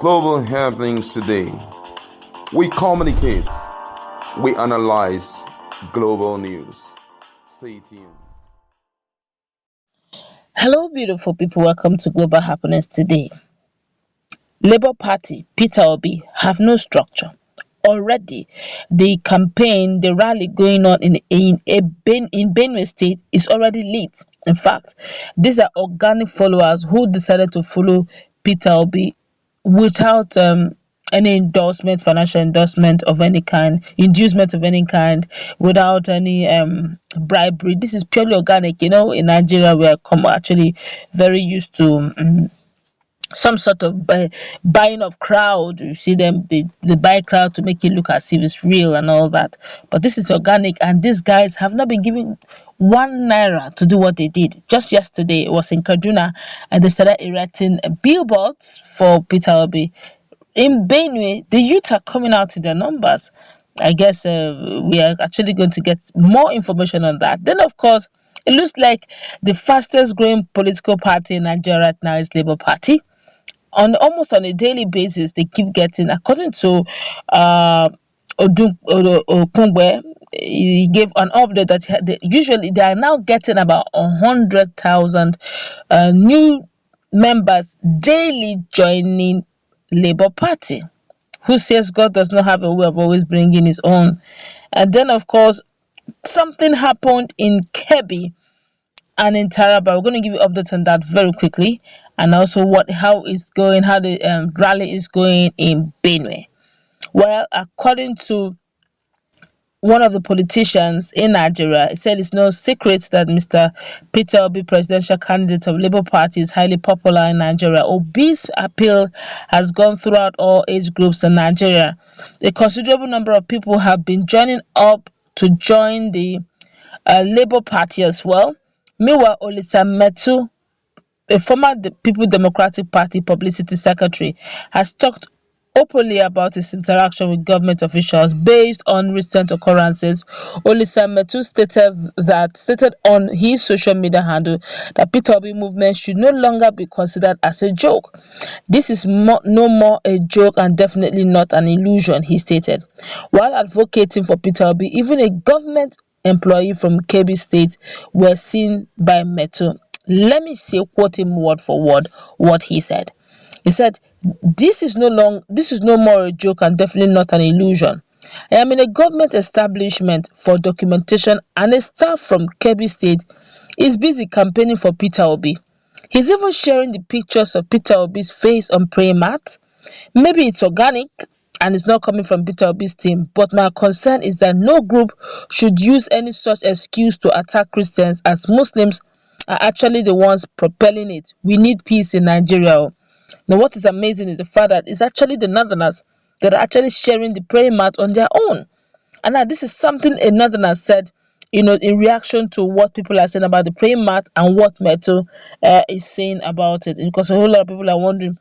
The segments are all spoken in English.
global happenings today. We communicate, we analyze global news. Stay tuned. Hello, beautiful people. Welcome to Global Happiness Today. Labour Party, Peter Obi, have no structure. Already, the campaign, the rally going on in Benue State is already lit. In fact, these are organic followers who decided to follow Peter Obi without any endorsement, financial endorsement of any kind, inducement of any kind, without any bribery. This is purely organic. In Nigeria, we are actually very used to. Some sort of buying of crowd. You see them, they buy crowd to make it look as if it's real and all that, but this is organic, and these guys have not been given 1 naira to do what they did. Just yesterday it was in Kaduna, and they started erecting billboards for Peter Obi. In Benue, the youth are coming out in their numbers. I guess we are actually going to get more information on that. Then, of course, it looks like the fastest growing political party in Nigeria right now is Labour Party. Almost on a daily basis, they keep getting, according to uh Okungwe, he gave an update that usually they are now getting about 100,000 new members daily joining Labour Party. Who says God does not have a way of always bringing his own? And then, of course, something happened in Kebbi and in Taraba. We're going to give you updates on that very quickly, and also how it's going, how the rally is going in Benue. Well, according to one of the politicians in Nigeria, he said it's no secret that Mr. Peter Obi, presidential candidate of Labour Party, is highly popular in Nigeria. Obi's appeal has gone throughout all age groups in Nigeria. A considerable number of people have been joining up to join the Labour Party as well. Meanwhile, Olisa Metu, a former People Democratic Party publicity secretary, has talked openly about his interaction with government officials based on recent occurrences. Olisa Metu stated on his social media handle that Peter Obi movement should no longer be considered as a joke. This is no more a joke and definitely not an illusion, he stated. While advocating for Peter Obi, even a government employee from Kebbi State were seen by Metu. Let me quote him word for word what he said. He said, this is no more a joke and definitely not an illusion. I am in a government establishment for documentation, and a staff from Kebbi State is busy campaigning for Peter Obi. He's even sharing the pictures of Peter Obi's face on Praying Mat. Maybe it's organic and it's not coming from Peter Obi's team, but my concern is that no group should use any such excuse to attack Christians, as Muslims are actually the ones propelling it. We need peace in Nigeria. Now, what is amazing is the fact that it's actually the Northerners that are actually sharing the Praying Mat on their own. And now this is something a Northerner said, in reaction to what people are saying about the Praying Mat and what Meto is saying about it. Because a whole lot of people are wondering,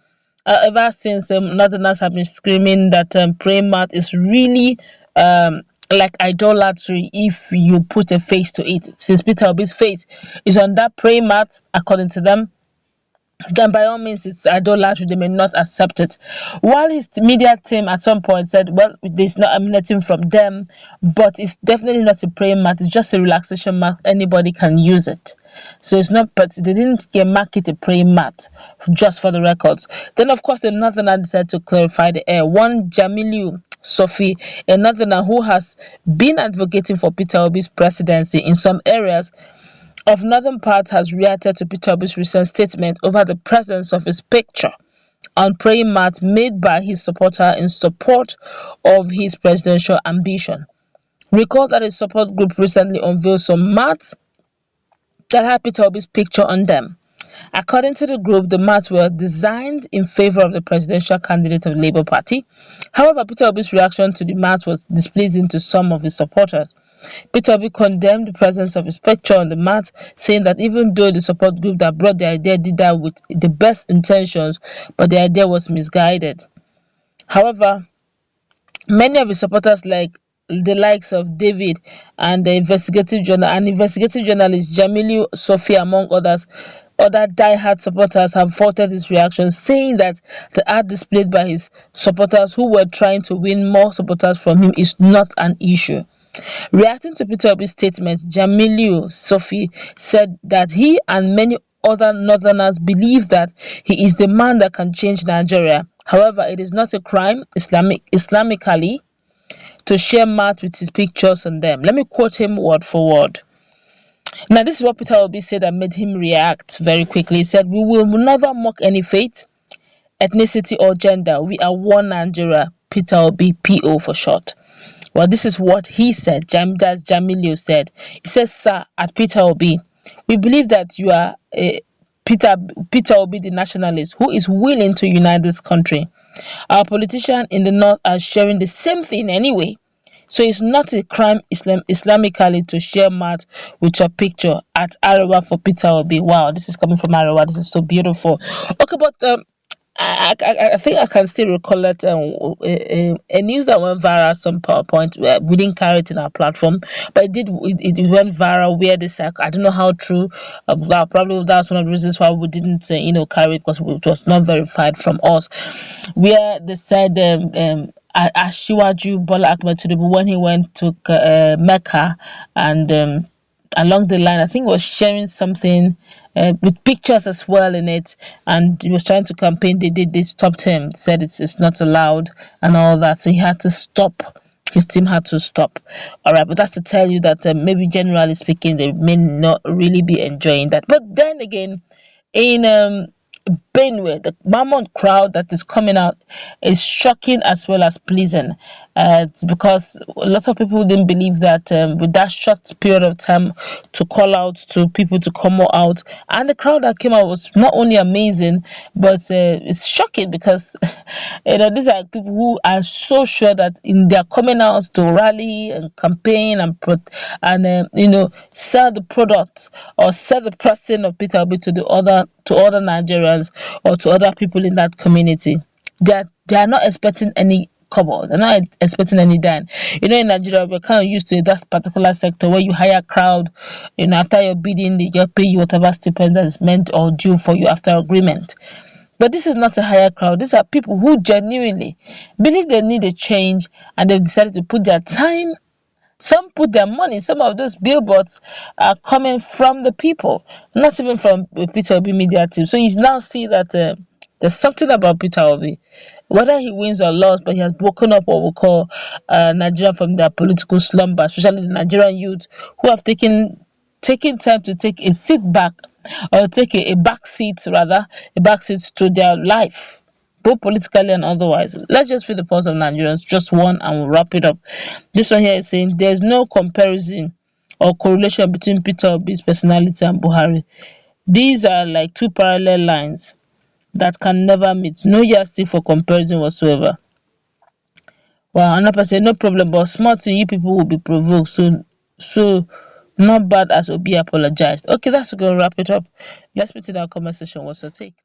ever since Northerners have been screaming that Praying Mat is really like idolatry if you put a face to it. Since Peter Obi's face is on that Praying Mat, according to them, then by all means it's idolatry. They may not accept it. While his media team at some point said, well, there's not emanating from them, but it's definitely not a Praying Mat, it's just a relaxation mat, anybody can use it. So it's not, but they didn't market a Praying Mat, just for the records. Then of course the Northerner decided to clarify the air. One Jamilu Sophie, a Northerner who has been advocating for Peter Obi's presidency in some areas of northern part, has reacted to Peter Obi's recent statement over the presence of his picture on Praying Mat made by his supporter in support of his presidential ambition. Recall that his support group recently unveiled some mats that had Peter Obi's picture on them. According to the group, the mats were designed in favor of the presidential candidate of the Labour Party. However, Peter Obi's reaction to the mats was displeasing to some of his supporters. Peter Obi condemned the presence of his picture on the mat, saying that even though the support group that brought the idea did that with the best intentions, but the idea was misguided. However, many of his supporters, like the likes of David and the investigative journalist Jamilu Sophie, among others, Other die-hard supporters have faulted his reaction, saying that the art displayed by his supporters who were trying to win more supporters from him is not an issue. Reacting to Peter Obi's statement, Jamilu Sophie said that he and many other northerners believe that he is the man that can change Nigeria. However, it is not a crime Islamically to share mat with his pictures on them. Let me quote him word for word. Now, this is what Peter Obi said that made him react very quickly. He said, "We will never mock any faith, ethnicity, or gender. We are one Nigeria." Peter Obi, PO for short. Well, this is what he said. That's Jamilio said. He says, "Sir, at Peter Obi, we believe that you are Peter Obi, the nationalist, who is willing to unite this country. Our politicians in the north are sharing the same thing anyway. So it's not a crime Islamically to share mat with your picture at Arewa for Peter Obi." Wow, this is coming from Arewa. This is so beautiful. Okay, but I think I can still recall that a news that went viral at some point. We didn't carry it in our platform, but it went viral where this, I don't know how true. Probably that's one of the reasons why we didn't carry it, because it was not verified from us. Where they said Ashiwaju Bola Ahmed Tinubu, when he went to Mecca, and along the line, I think was sharing something with pictures as well in it, and he was trying to campaign. They stopped him, said it's not allowed and all that, so he had to stop. His team had to stop. All right, but that's to tell you that maybe generally speaking, they may not really be enjoying that. But then again, in Benue, the mammoth crowd that is coming out is shocking as well as pleasing. It's because a lot of people didn't believe that with that short period of time to call out to people to come out, and the crowd that came out was not only amazing, but it's shocking because these are people who are so sure that in their coming out to rally and campaign and sell the product or sell the person of Peter Obi to other Nigerians or to other people in that community. They are not expecting any cover. They're not expecting any dime. In Nigeria, we're kind of used to that particular sector where you hire crowd. After your bidding, they just pay you whatever stipend that is meant or due for you after agreement. But this is not a higher crowd. These are people who genuinely believe they need a change, and they've decided to put their time. Some put their money. Some of those billboards are coming from the people, not even from Peter Obi media team. So you now see that there's something about Peter Obi, whether he wins or loses, but he has woken up what we call Nigeria from their political slumber, especially the Nigerian youth who have taken time to take a seat back, or take a back seat to their life, both politically and otherwise. Let's just feel the pulse of Nigerians, just one, and we'll wrap it up. This one here is saying there's no comparison or correlation between Peter Obi's personality and Buhari. These are like two parallel lines that can never meet. No yardstick for comparison whatsoever. Well, another person, no problem, but small thing, you people will be provoked. So not bad as Obi apologized. Okay, that's going to wrap it up. Let's put in our comment section. What's your take?